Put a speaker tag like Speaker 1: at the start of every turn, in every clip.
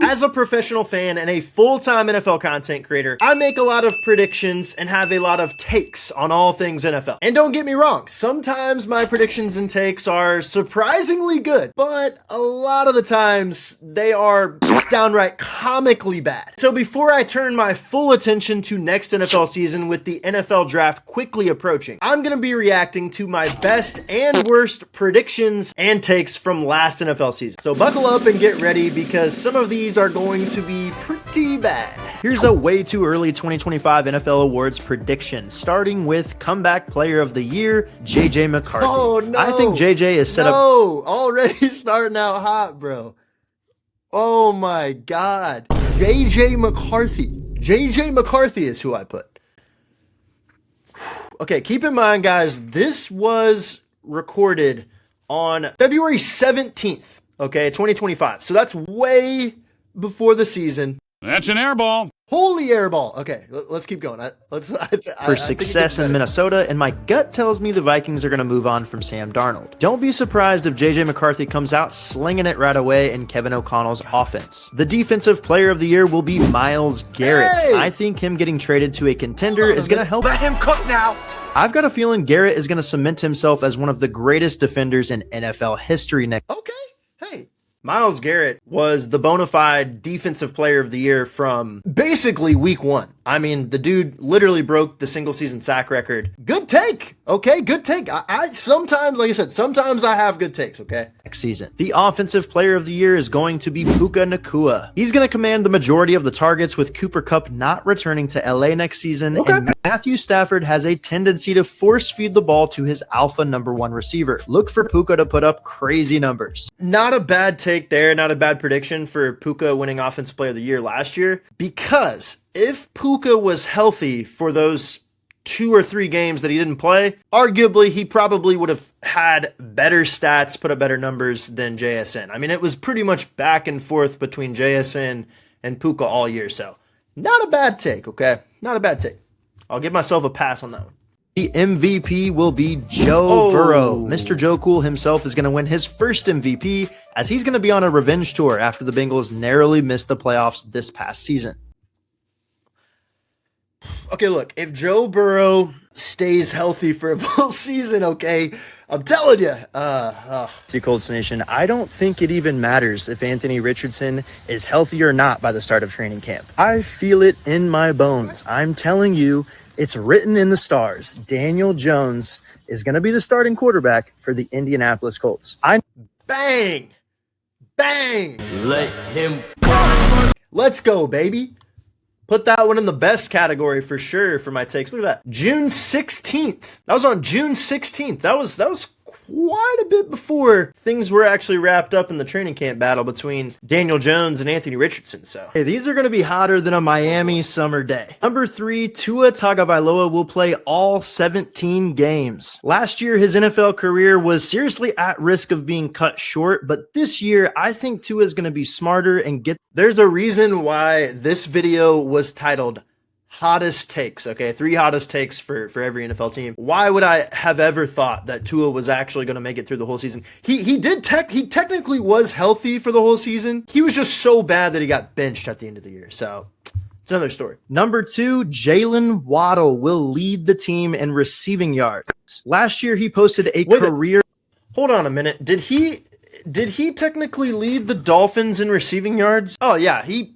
Speaker 1: As a professional fan and a full-time NFL content creator, I make a lot of predictions and have a lot of takes on all things NFL. And don't get me wrong, sometimes my predictions and takes are surprisingly good, but a lot of the times they are just downright comically bad. So before I turn my full attention to next NFL season with the NFL draft quickly approaching, I'm going to be reacting to my best and worst predictions and takes from last NFL season. So buckle up and get ready because some of these are going to be pretty bad. Here's a way too early 2025 NFL awards prediction, starting with comeback player of the year, JJ McCarthy. Oh no. I think JJ is set up. Oh, already starting out hot, bro. Oh my God. JJ McCarthy. JJ McCarthy is who I put. Okay, keep in mind, guys, this was recorded on February 17th, okay, 2025. So that's way before the season.
Speaker 2: That's an air ball.
Speaker 1: Holy air ball. Okay, let's keep going.
Speaker 3: For success in Minnesota, and my gut tells me the Vikings are going to move on from Sam Darnold. Don't be surprised if JJ McCarthy comes out slinging it right away in Kevin O'Connell's offense. The defensive player of the year will be Myles Garrett. Hey! I think him getting traded to a contender is going to help.
Speaker 4: Let him cook now.
Speaker 3: I've got a feeling Garrett is going to cement himself as one of the greatest defenders in NFL history next.
Speaker 1: Okay, hey. Myles Garrett was the bona fide defensive player of the year from basically week one. I mean, the dude literally broke the single season sack record. Good take. Okay, good take. I sometimes, like I said, sometimes I have good takes, okay?
Speaker 3: Next season. The offensive player of the year is going to be Puka Nacua. He's going to command the majority of the targets with Cooper Kupp not returning to LA next season. Okay. And Matthew Stafford has a tendency to force feed the ball to his alpha #1 receiver. Look for Puka to put up crazy numbers.
Speaker 1: Not a bad take there, not a bad prediction for Puka winning offensive player of the year last year, because if Puka was healthy for those 2 or 3 games that he didn't play, arguably he probably would have had better stats, put up better numbers than JSN. I mean, it was pretty much back and forth between JSN and Puka all year, so not a bad take, okay? Not a bad take. I'll give myself a pass on that one.
Speaker 3: The MVP will be Joe Burrow. Mr. Joe Cool himself is going to win his first MVP as he's going to be on a revenge tour after the Bengals narrowly missed the playoffs this past season.
Speaker 1: Okay, look, if Joe Burrow stays healthy for a full season, okay, I'm telling you.
Speaker 3: See, Colts Nation, I don't think it even matters if Anthony Richardson is healthy or not by the start of training camp. I feel it in my bones. I'm telling you, it's written in the stars. Daniel Jones is going to be the starting quarterback for the Indianapolis Colts.
Speaker 1: Bang! Bang!
Speaker 4: Let him.
Speaker 1: Let's go, baby. Put that one in the best category for sure for my takes. Look at that. June 16th. That was on June 16th. That was quite a bit before things were actually wrapped up in the training camp battle between Daniel Jones and Anthony Richardson. So
Speaker 3: hey, these are going to be hotter than a Miami summer day. Number 3, Tua Tagovailoa will play all 17 games. Last year, his NFL career was seriously at risk of being cut short, but this year, I think Tua is going to be smarter and get.
Speaker 1: There's a reason why this video was titled Hottest Takes, okay? 3 hottest takes for every NFL team. Why would I have ever thought that Tua was actually going to make it through the whole season? He technically was healthy for the whole season. He was just so bad that he got benched at the end of the year. So it's another story.
Speaker 3: Number 2, Jalen Waddle will lead the team in receiving yards. Last year, he posted a career.
Speaker 1: Hold on a minute. Did he technically lead the Dolphins in receiving yards? Oh yeah, he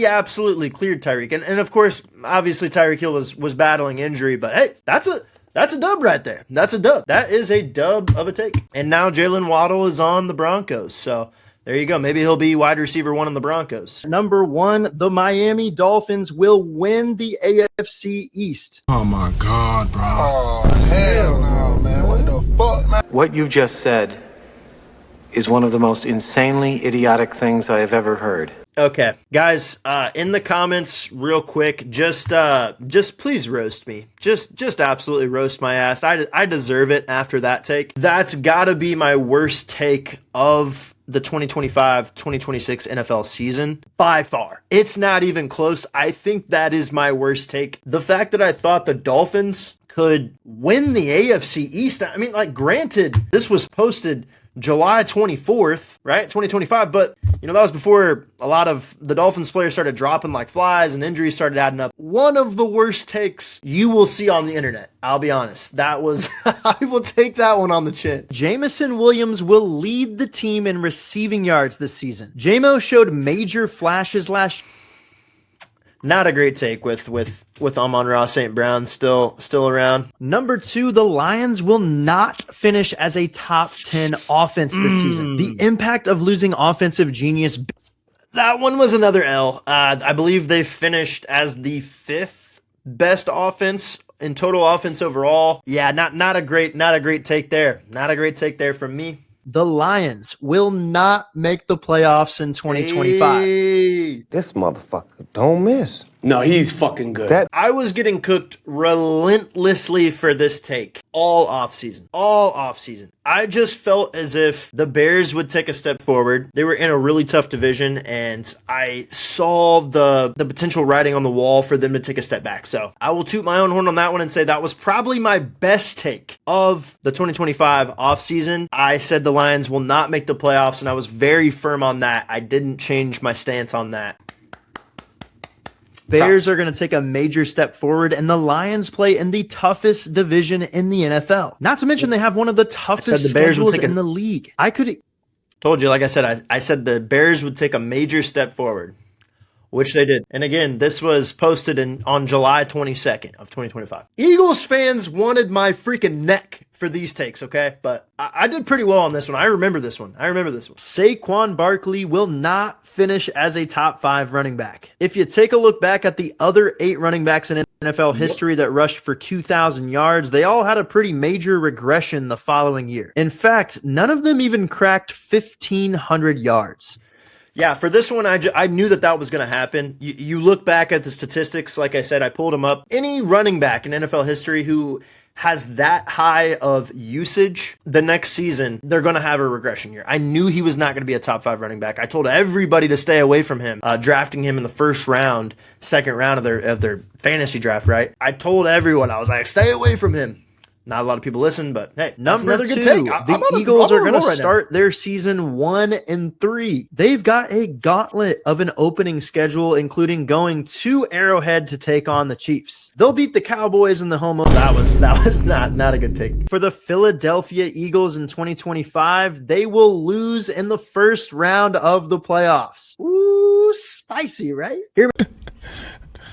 Speaker 1: absolutely cleared Tyreek. And of course, obviously Tyreek Hill was battling injury, but hey, that's a dub right there. That's a dub. That is a dub of a take. And now Jalen Waddle is on the Broncos. So there you go. Maybe he'll be wide receiver 1 on the Broncos.
Speaker 3: Number 1, the Miami Dolphins will win the AFC East.
Speaker 5: Oh my God, bro. Oh, hell no, man. What the fuck, man?
Speaker 6: What you just said is one of the most insanely idiotic things I have ever heard.
Speaker 1: Okay, guys, in the comments real quick, just please roast me. Just absolutely roast my ass. I deserve it after that take. That's gotta be my worst take of the 2025-2026 NFL season by far. It's not even close. I think that is my worst take. The fact that I thought the Dolphins could win the AFC East. I mean, like, granted, this was posted July 24th, right? 2025. But, that was before a lot of the Dolphins players started dropping like flies and injuries started adding up. One of the worst takes you will see on the internet. I'll be honest. That was, I will take that one on the chin. Jameson Williams will lead the team in receiving yards this season. JMO showed major flashes last year. Not a great take with Amon-Ra St. Brown still around. Number 2, the Lions will not finish as a top 10 offense this season. The impact of losing offensive genius. That one was another L. I believe they finished as the 5th best offense in total offense overall. Yeah, not a great take there. Not a great take there from me. The Lions will not make the playoffs in 2025.
Speaker 2: Hey. This motherfucker don't miss.
Speaker 4: No, he's fucking good.
Speaker 1: I was getting cooked relentlessly for this take all offseason. I just felt as if the Bears would take a step forward. They were in a really tough division, and I saw the potential writing on the wall for them to take a step back. So I will toot my own horn on that one and say that was probably my best take of the 2025 offseason. I said the Lions will not make the playoffs, and I was very firm on that. I didn't change my stance on that. Bears are going to take a major step forward, and the Lions play in the toughest division in the NFL. Not to mention they have one of the toughest schedules in the league. Told you, like I said, I said the Bears would take a major step forward, which they did. And again, this was posted on July 22nd of 2025. Eagles fans wanted my freaking neck for these takes, okay? But I did pretty well on this one. I remember this one. Saquon Barkley will not finish as a top 5 running back. If you take a look back at the other 8 running backs in NFL history that rushed for 2,000 yards, they all had a pretty major regression the following year. In fact, none of them even cracked 1,500 yards. Yeah, for this one, I knew that was going to happen. You look back at the statistics, like I said, I pulled them up. Any running back in NFL history who has that high of usage the next season, they're going to have a regression year. I knew he was not going to be a top 5 running back. I told everybody to stay away from him, drafting him in the first round, second round of their fantasy draft, right? I told everyone, I was like, stay away from him. Not a lot of people listen, but hey, another good take. The Eagles are going to start their season 1-3. They've got a gauntlet of an opening schedule, including going to Arrowhead to take on the Chiefs. They'll beat the Cowboys in the home opener. That was not a good take. For the Philadelphia Eagles in 2025, they will lose in the first round of the playoffs. Ooh, spicy, right?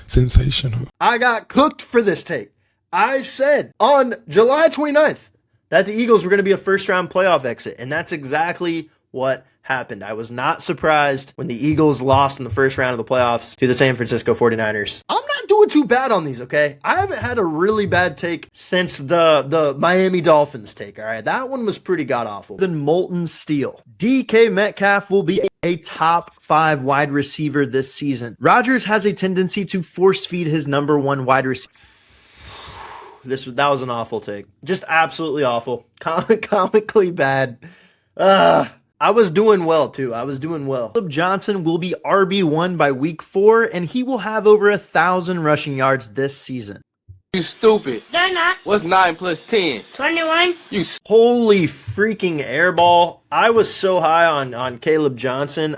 Speaker 5: Sensational.
Speaker 1: I got cooked for this take. I said on July 29th that the Eagles were going to be a first-round playoff exit, and that's exactly what happened. I was not surprised when the Eagles lost in the first round of the playoffs to the San Francisco 49ers. I'm not doing too bad on these, okay? I haven't had a really bad take since the Miami Dolphins take, all right? That one was pretty god-awful. Then molten steel. DK Metcalf will be a top 5 wide receiver this season. Rodgers has a tendency to force-feed his number 1 wide receiver. That was an awful take. Just absolutely awful. Comically bad. I was doing well, too. Caleb Johnson will be RB1 by week 4, and he will have over 1,000 rushing yards this season.
Speaker 7: You stupid.
Speaker 8: They're not.
Speaker 7: What's 9 plus 10?
Speaker 8: 21.
Speaker 1: Holy freaking airball. I was so high on Caleb Johnson.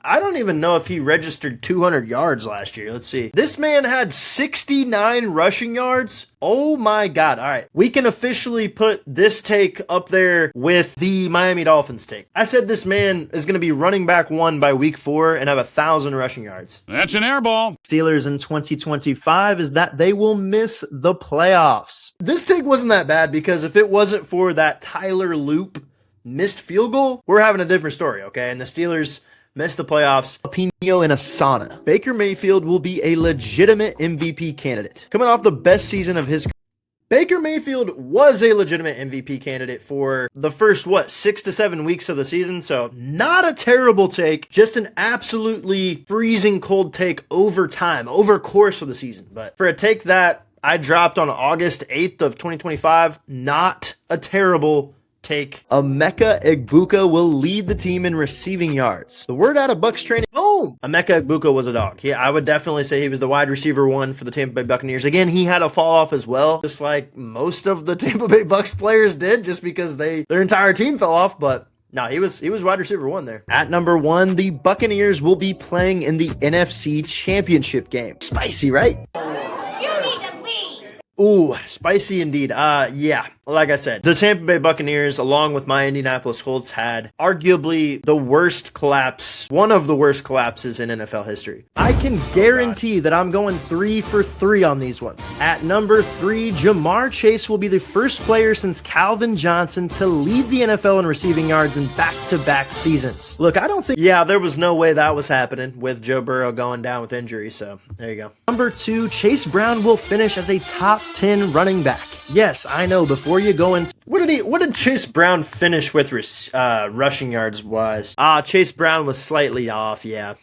Speaker 1: I don't even know if he registered 200 yards last year. Let's see. This man had 69 rushing yards. Oh my God. All right. We can officially put this take up there with the Miami Dolphins take. I said this man is going to be running back 1 by week 4 and have 1,000 rushing yards.
Speaker 9: That's an airball.
Speaker 1: Steelers in 2025 is that they will miss the playoffs. This take wasn't that bad because if it wasn't for that Tyler Loop missed field goal, we're having a different story, okay? And the Steelers missed the playoffs. Jalapeno in a sauna. Baker Mayfield will be a legitimate MVP candidate. Coming off the best season of his career. Baker Mayfield was a legitimate MVP candidate for the first, 6 to 7 weeks of the season. So not a terrible take, just an absolutely freezing cold take over time, over course of the season. But for a take that I dropped on August 8th of 2025, not a terrible take. Emeka Egbuka will lead the team in receiving yards. The word out of Bucs training. Boom! Emeka Egbuka was a dog. Yeah, I would definitely say he was the wide receiver 1 for the Tampa Bay Buccaneers. Again, he had a fall off as well, just like most of the Tampa Bay Bucs players did, just because their entire team fell off. But No, he was wide receiver 1 there. At number 1, the Buccaneers will be playing in the NFC Championship game. Spicy, right? Ooh, spicy indeed. Yeah, like I said, the Tampa Bay Buccaneers, along with my Indianapolis Colts, had arguably the worst collapse, one of the worst collapses in NFL history. I can guarantee that I'm going 3 for 3 on these ones. At number 3, Jamar Chase will be the first player since Calvin Johnson to lead the NFL in receiving yards in back-to-back seasons. Look, I don't think... Yeah, there was no way that was happening with Joe Burrow going down with injury, so there you go. Number 2, Chase Brown will finish as a top 10 running back. Yes, I know, before you go into... What did Chase Brown finish with rushing yards wise? Chase Brown was slightly off, yeah.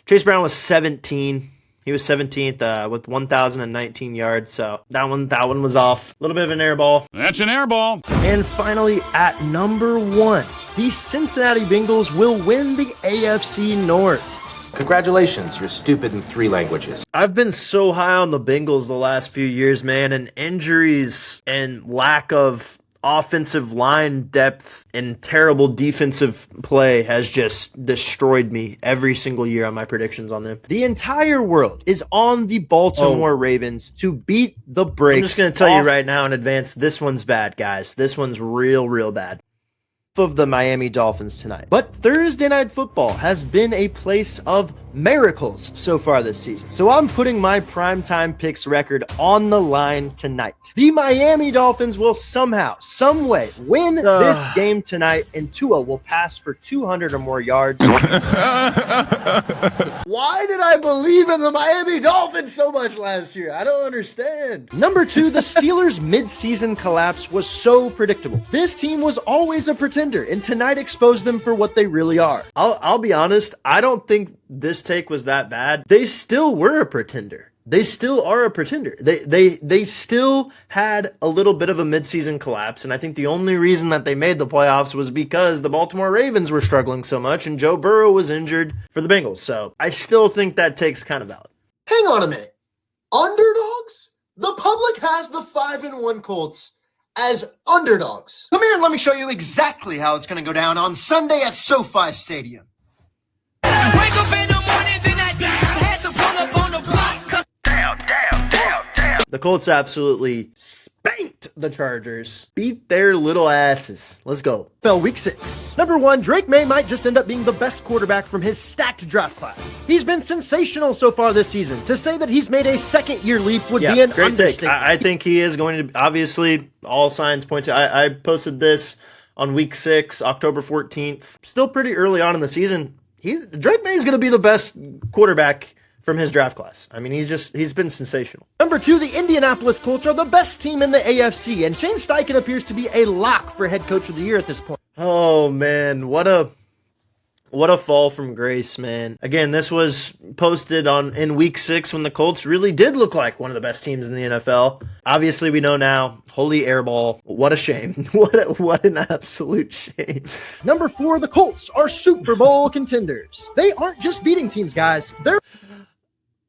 Speaker 1: Chase Brown was 17. He was 17th with 1,019 yards, so that one was off. A little bit of an air ball.
Speaker 8: That's an air ball.
Speaker 1: And finally, at number 1, the Cincinnati Bengals will win the AFC North.
Speaker 9: Congratulations, you're stupid in 3 languages.
Speaker 1: I've been so high on the Bengals the last few years, man, and injuries and lack of offensive line depth and terrible defensive play has just destroyed me every single year on my predictions on them. The entire world is on the Baltimore Ravens to beat the brakes. I'm just going to tell you right now in advance, this one's bad, guys. This one's real bad. Of the Miami Dolphins tonight. But Thursday Night Football has been a place of miracles so far this season. So I'm putting my primetime picks record on the line tonight. The Miami Dolphins will somehow, some way win this game tonight, and Tua will pass for 200 or more yards. Why did I believe in the Miami Dolphins so much last year? I don't understand. Number 2, the Steelers' mid-season collapse was so predictable. This team was always a pretender, and tonight exposed them for what they really are. I'll be honest, I don't think this take was that bad. They still were a pretender. They still are a pretender. They still had a little bit of a midseason collapse, and I think the only reason that they made the playoffs was because the Baltimore Ravens were struggling so much and Joe Burrow was injured for the Bengals. So I still think that take's kind of valid. Hang on a minute. Underdogs? The public has the 5-1 Colts as underdogs. Come here and let me show you exactly how it's going to go down on Sunday at SoFi Stadium.
Speaker 10: Wake up in the morning, then I had to pull up on the block. Down.
Speaker 1: The Colts absolutely spanked the Chargers. Beat their little asses. Let's go. Fell week 6. Number 1, Drake May might just end up being the best quarterback from his stacked draft class. He's been sensational so far this season. To say that he's made a second-year leap would be an
Speaker 11: great
Speaker 1: understatement.
Speaker 11: take. I think he is going to, obviously, all signs point to, I posted this on week 6, October 14th.
Speaker 1: Still pretty early on in the season. Drake May is going to be the best quarterback from his draft class. I mean, he's been sensational. Number 2, the Indianapolis Colts are the best team in the AFC, and Shane Steichen appears to be a lock for head coach of the year at this point.
Speaker 11: Oh, man, what a fall from grace, man. Again, this was posted in week 6 when the Colts really did look like one of the best teams in the NFL. Obviously, we know now, holy airball. What a shame. What an absolute shame.
Speaker 1: Number 4, the Colts are Super Bowl contenders. They aren't just beating teams, guys.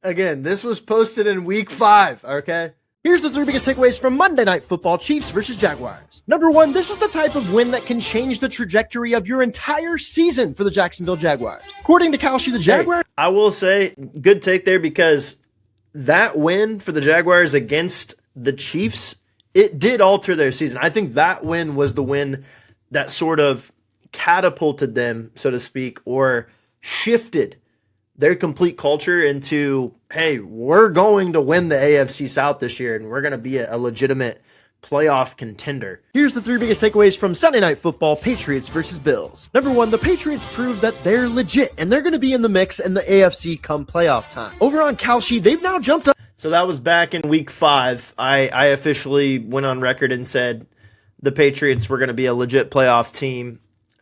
Speaker 1: Again, this was posted in week 5, okay? Here's the 3 biggest takeaways from Monday Night Football: Chiefs versus Jaguars. Number 1, this is the type of win that can change the trajectory of your entire season for the Jacksonville Jaguars. According to Kalshi, the Jaguars...
Speaker 11: I will say, good take there, because that win for the Jaguars against the Chiefs, it did alter their season. I think that win was the win that sort of catapulted them, so to speak, or shifted their complete culture into, hey, we're going to win the AFC South this year, and we're going to be a legitimate playoff contender. Here's the 3 biggest takeaways from Sunday Night Football: Patriots versus Bills. Number 1, the Patriots proved that they're legit, and they're going to be in the mix in the AFC come playoff time. Over on Kalshi, they've now jumped up. So that was back in week 5. I officially went on record and said the Patriots were going to be a legit playoff team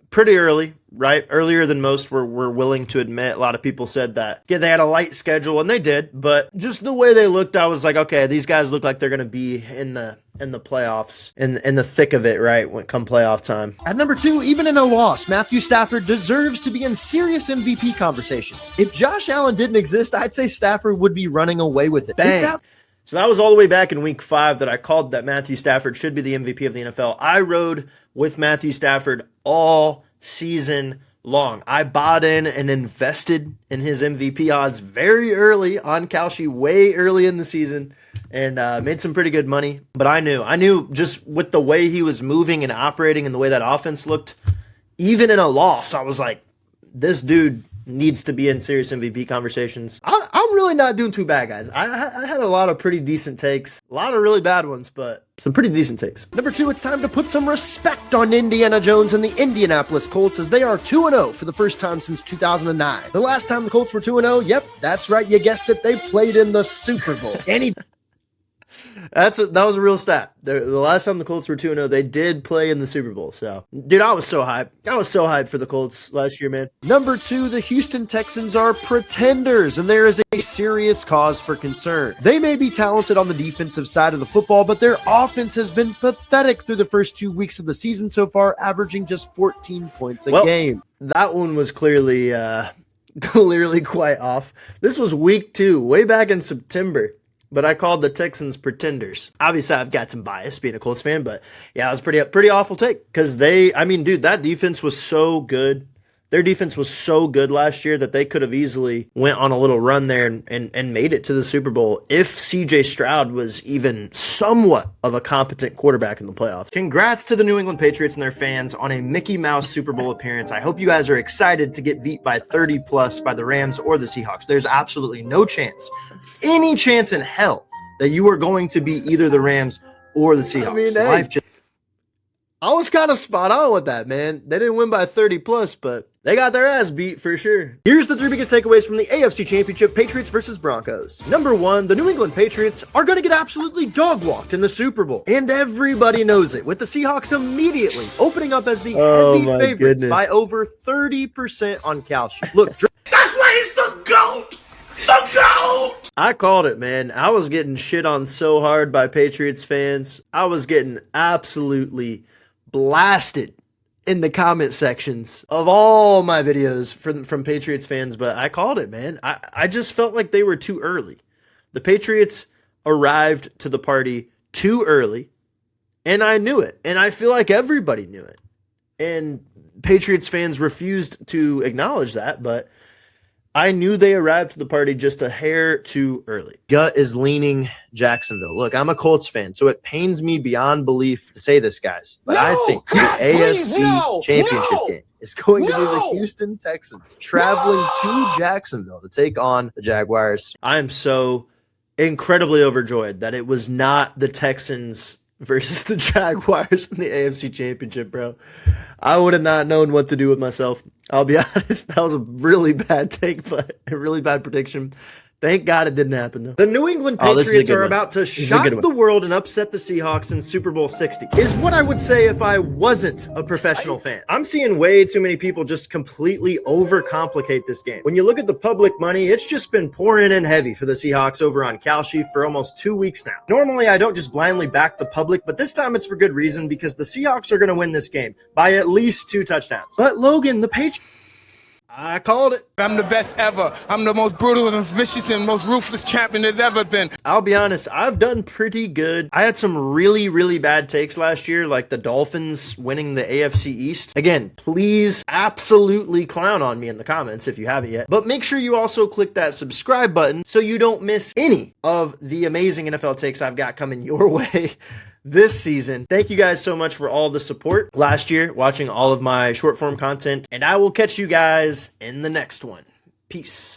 Speaker 11: pretty early, right? Earlier than most were willing to admit. A lot of people said that, yeah, they had a light schedule, and they did, but just the way they looked, I was like, okay, these guys look like they're going to be in the playoffs, in the thick of it, right, when come playoff time.
Speaker 1: At number 2, even in a loss, Matthew Stafford deserves to be in serious MVP conversations. If Josh Allen didn't exist, I'd say Stafford would be running away with it.
Speaker 11: Bang. So that was all the way back in week 5 that I called that Matthew Stafford should be the MVP of the NFL. I rode with Matthew Stafford all season long. I bought in and invested in his MVP odds very early on Kalshi, way early in the season, and made some pretty good money. But I knew just with the way he was moving and operating and the way that offense looked, even in a loss, I was like, this dude needs to be in serious MVP conversations. I'm really not doing too bad, guys. I had a lot of pretty decent takes, a lot of really bad ones, but some pretty decent takes. Number 2, it's time to put some respect on Indiana Jones and the Indianapolis Colts, as they are 2-0 for the first time since 2009. The last time the Colts were 2-0, yep, that's right, you guessed it, they played in the Super Bowl. That was a real stat. The last time the Colts were 2-0, they did play in the Super Bowl. So, dude, I was so hyped. I was so hyped for the Colts last year, man. Number 2, the Houston Texans are pretenders, and there is a serious cause for concern. They may be talented on the defensive side of the football, but their offense has been pathetic through the first 2 weeks of the season so far, averaging just 14 points a game. That one was clearly quite off. This was week 2, way back in September. But I called the Texans pretenders. Obviously, I've got some bias being a Colts fan, but yeah, it was pretty awful take because dude, that defense was so good. Their defense was so good last year that they could have easily went on a little run there and made it to the Super Bowl if CJ Stroud was even somewhat of a competent quarterback in the playoffs. Congrats to the New England Patriots and their fans on a Mickey Mouse Super Bowl appearance. I hope you guys are excited to get beat by 30 plus by the Rams or the Seahawks. There's absolutely no chance, any chance in hell, that you are going to beat either the Rams or the Seahawks. I mean, hey, I was kind of spot on with that, man. They didn't win by 30 plus, but they got their ass beat for sure. Here's the 3 biggest takeaways from the AFC Championship, Patriots versus Broncos. Number 1, the New England Patriots are going to get absolutely dog-walked in the Super Bowl. And everybody knows it, with the Seahawks immediately opening up as the heavy favorites by over 30% on Kalshi. Look,
Speaker 10: That's why he's the GOAT! The GOAT!
Speaker 11: I called it, man. I was getting shit on so hard by Patriots fans. I was getting absolutely blasted in the comment sections of all my videos from Patriots fans, but I called it, man. I just felt like they were too early. The Patriots arrived to the party too early, and I knew it, and I feel like everybody knew it. And Patriots fans refused to acknowledge that, but I knew they arrived to the party just a hair too early. Gut is leaning Jacksonville. Look, I'm a Colts fan, so it pains me beyond belief to say this, guys. But I think the AFC Championship game is going to be the Houston Texans traveling to Jacksonville to take on the Jaguars. I am so incredibly overjoyed that it was not the Texans versus the Jaguars in the AFC Championship, bro. I would have not known what to do with myself. I'll be honest, that was a really bad take, but a really bad prediction. Thank God it didn't happen, though. The New England Patriots are about to shock the world and upset the Seahawks in Super Bowl 60, is what I would say if I wasn't a professional fan. I'm seeing way too many people just completely overcomplicate this game. When you look at the public money, it's just been pouring in heavy for the Seahawks over on Kalshi for almost 2 weeks now. Normally, I don't just blindly back the public, but this time it's for good reason because the Seahawks are going to win this game by at least 2 touchdowns. But Logan, the Patriots... I called it.
Speaker 10: I'm the best ever. I'm the most brutal and vicious and most ruthless champion there's ever been.
Speaker 11: I'll be honest, I've done pretty good. I had some really, really bad takes last year, like the Dolphins winning the AFC East. Again, please absolutely clown on me in the comments if you haven't yet. But make sure you also click that subscribe button so you don't miss any of the amazing NFL takes I've got coming your way this season. Thank you guys so much for all the support last year, watching all of my short form content, and I will catch you guys in the next one. Peace.